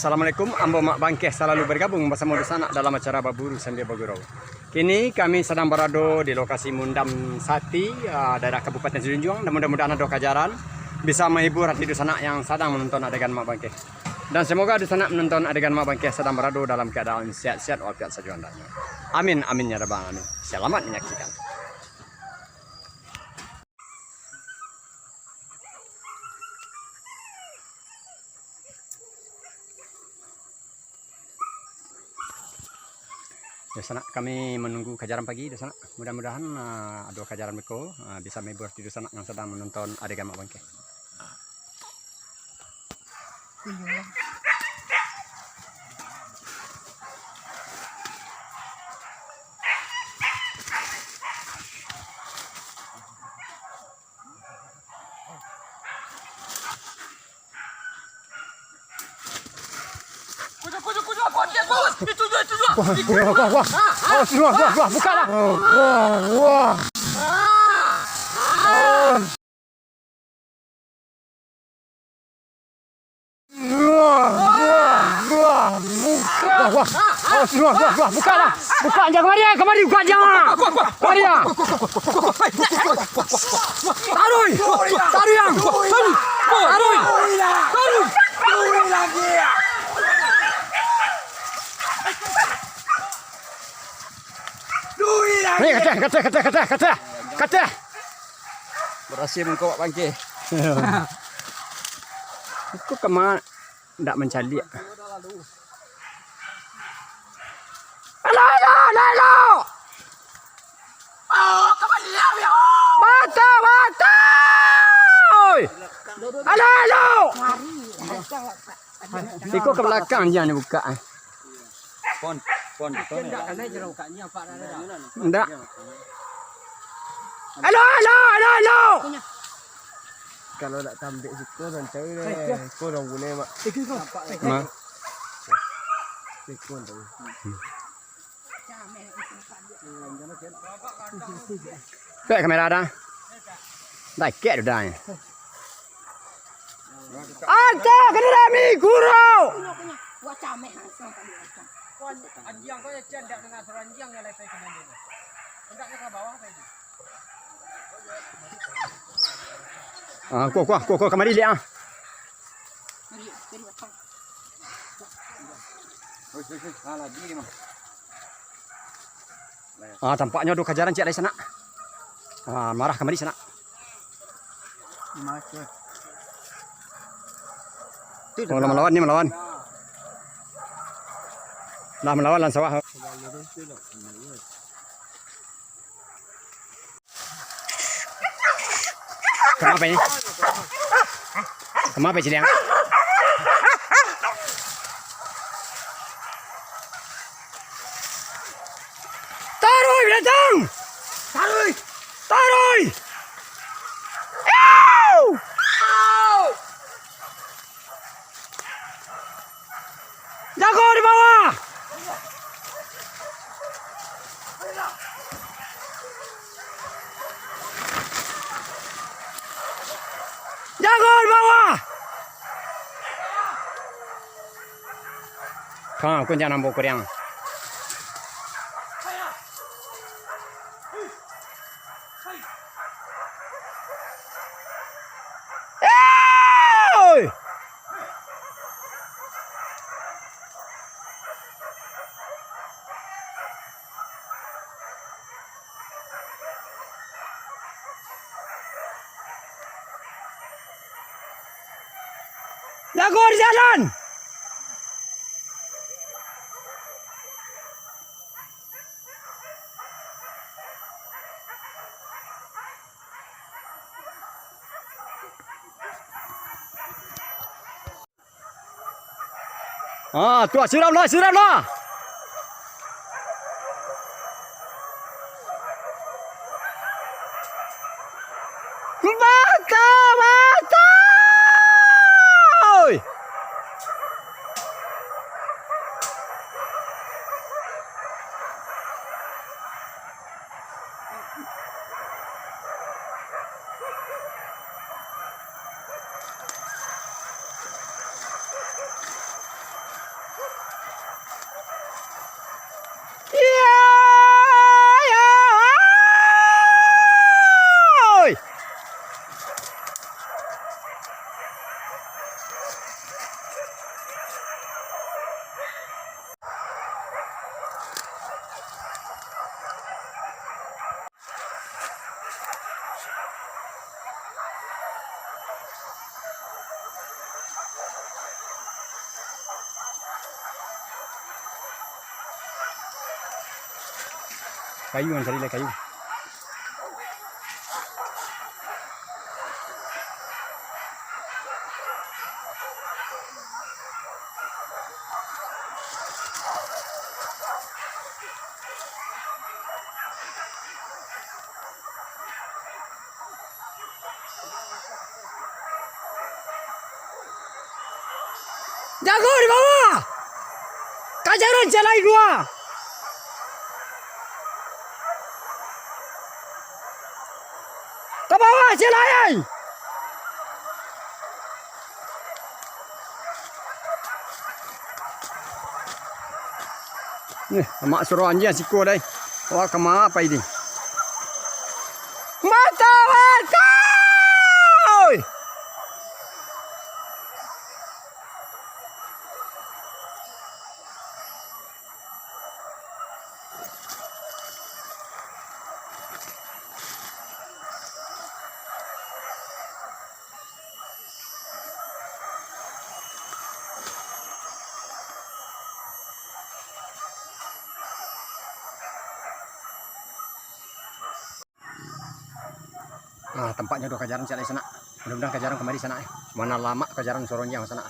Assalamualaikum, ambo mak Bangkeh selalu bergabung bersama sanak dalam acara berburu sambil bergurau. Kini kami sedang berada di lokasi mundam sati daerah kabupaten Sijunjuang, dan mudah-mudahan ada kajaran bisa menghibur hati sanak yang sedang menonton adegan mak Bangkeh. Dan semoga sanak menonton adegan mak Bangkeh sedang berada dalam keadaan sehat-sehat walafiat saja andanya. Amin amin ya rabbal alamin. Selamat menyaksikan. Di sana kami menunggu kajaran pagi di sana. Mudah-mudahan ada kajaran beko bisa menghibur di sana yang sedang menonton adegan mak Bangkeh. Wah, bukalah. Wah. Bukalah. Buka jangan kemari buka jangan. Kemari ya. Taruh yang. Taruh lagi. Nih kata. Berhasil mengkawak Bangkeh. Aku kemana? Tidak mencari. Halo. Oh, kembali ya. Bata. Halo. Iko ke belakang jangan dibuka. Pon. Enggak. Halo. Kalau nak tambik siku nanti deh. Kau dong boleh mak. Ma. Siku tu. Kek kamera dah. Dah kek dah. Anta kena mi guru. Anjing kau yang cendak dengan seranjang yang lepas ke mana? Hendaknya ke bawah tadi. Kau kemari lihat. Tampaknya ada kajaran cik dari sana. Marah kemari sana. Melawan ni melawan. Nah melawan lan sawah. Kenapa ini? Kenapa Ciliang? Taruh binatang! Taruh! Jago di bawah! Jago di bawah! Kau jangan nampak kuriang. Jago di jalan. Tuh siram lah. Bata. Kayu yang carilah kayu. Jago di bawah. Kajaran celai dua. Ke bawah celai. Nih, mak suruh anjing siko dai. Wah, kemana apa ini? Mata mata. Nah, tempatnya udah kajaran cak sana. Mudah-mudahan kajaran kemari sana. Mana lama kajaran soronjang sana.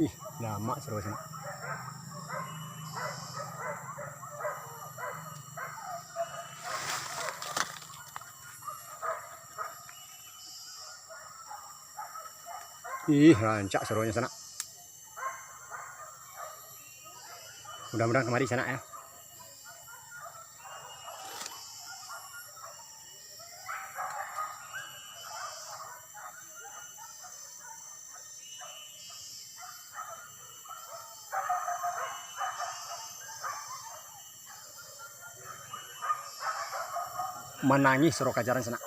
Ih, lama seru sana. Ih, rancak serunya sana. Mudah-mudahan kemari sana ya. Menangis suruh kajaran sana.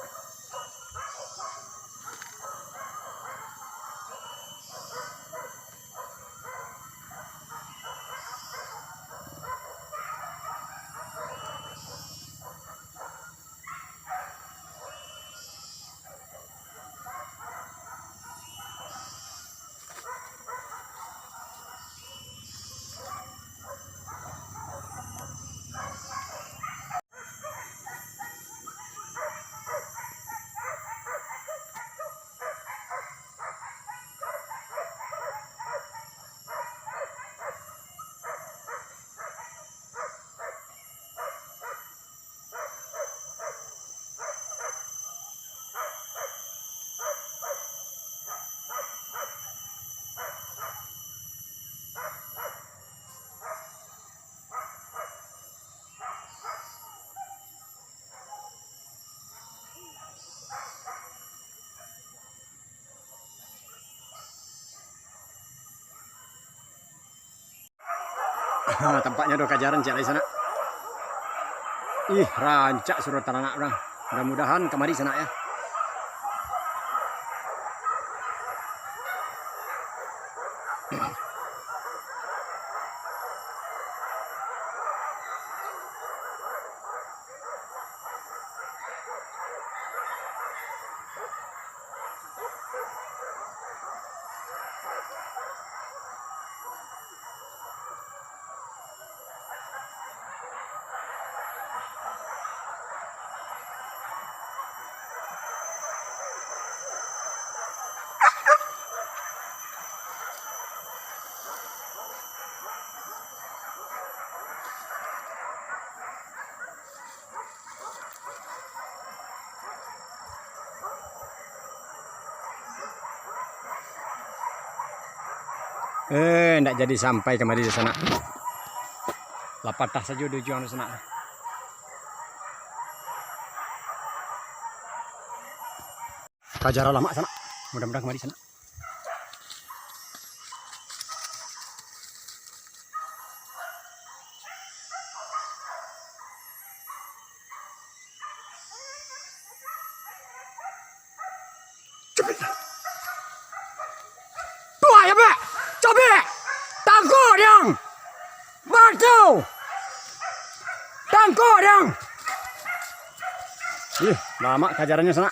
Tempatnya udah kajaran cak di sana. Ih, rancak suruh teranak orang. Mudah-mudahan kemari sana ya. Ndak jadi sampai kemari di sana. Lapatah saja udah juang di sana. Kajaran lama sana. Mudah-mudahan kemari sana. Wah, ya, Pak. Coba. Tangkuk yang. Batu. Tangkuk yang. Ih, lama kajarannya sana.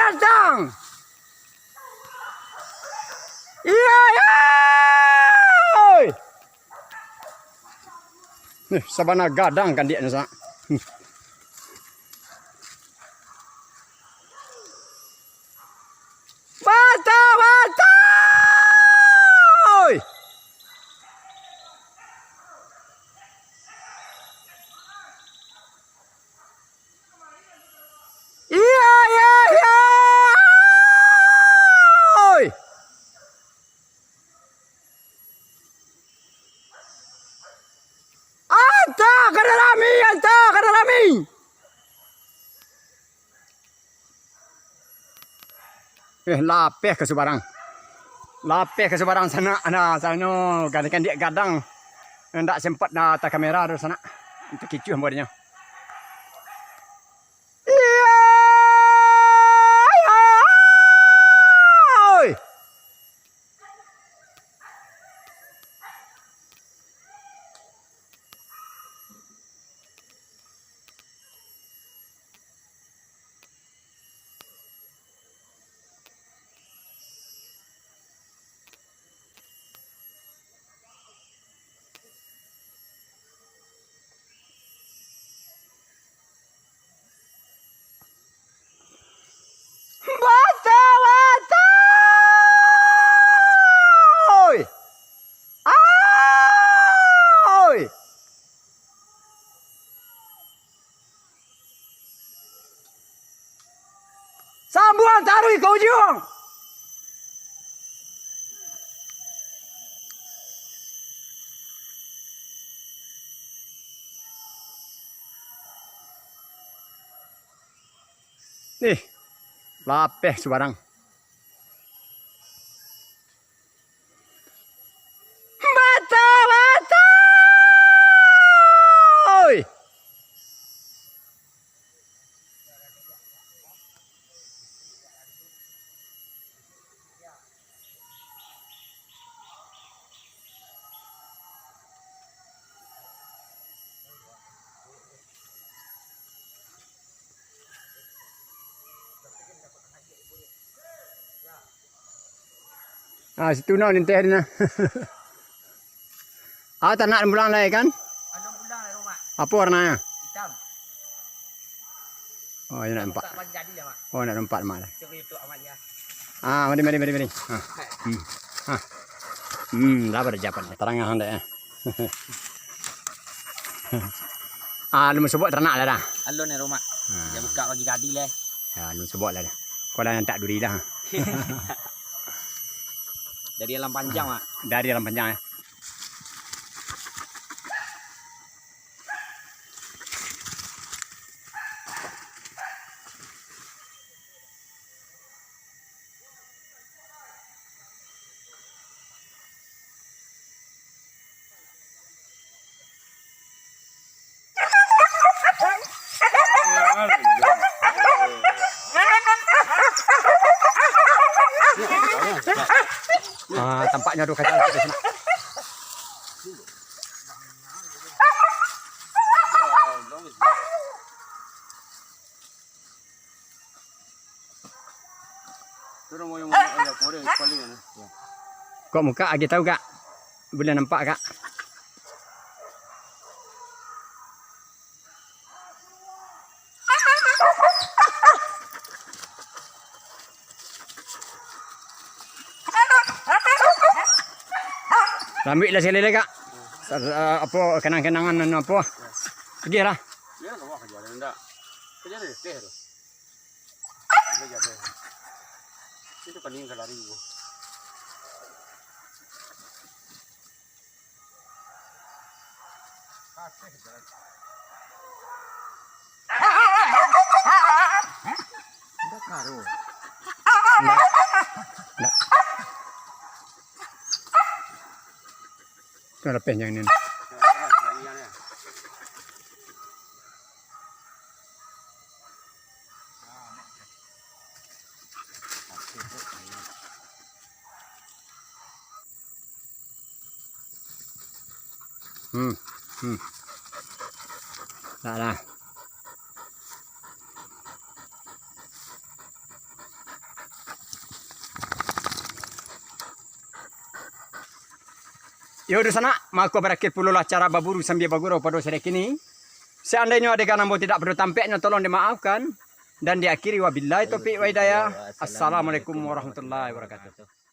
datang. Iya, ya. Nih, sabana gadang kan dia nasa. Bata, bata. Iya, iya, iya. Anta, kada rami, anta, kada rami. Lapeh ke sebarang. Lapeh ke sebarang sana. Sana kan dia gadang. Ndak sempat nak atas kamera tu sana. Untuk kicu hambanya. Iya. Bata, bata. Oi. Sambuan taruh ke ujung. Nih, lapeh sebarang. Bata, bata. Oi. Ah, situ nak nenteh dia. Ah, tak nak bulan lagi kan? Ada bulan di rumah. Apa warnanya? Hitam. Oh, ya nak empat. Tak pagi jadi dah, Mak. Oh, nak empat mak. Coba itu amat ya. Ah, mari. Ah. Ah. Dah berjapan. Terang hang dah. Ah, lu sebut ternak dah dah. Alun di rumah. Dia buka bagi tadi lah. Ya, lu sebut lah dah. Kau dah tak duri dah. Dari alam panjang, Mak. Dari alam panjang ya. Ah, tampaknya ada kacang di sana. Kok muka lagi tahu kak? Boleh nampak kak? Ambil lah sekali kak. Apa kenang-kenangan apa? Pergi lah. Ya, kau kerja dah ndak. Kerja dah teh tu. Kerja dah. Itu paling kalari tu. Ndak karo. Ndak. Itu ada pen yang ini. Tak lah. Yo di sana, maka berakhir pululah cara berburu sambil bergurau pada sore kini. Seandainya adegan ambo tidak perlu tampaknya tolong dimaafkan dan diakhiri wabillahi taufiq wa hidayah. Assalamualaikum warahmatullahi wabarakatuh.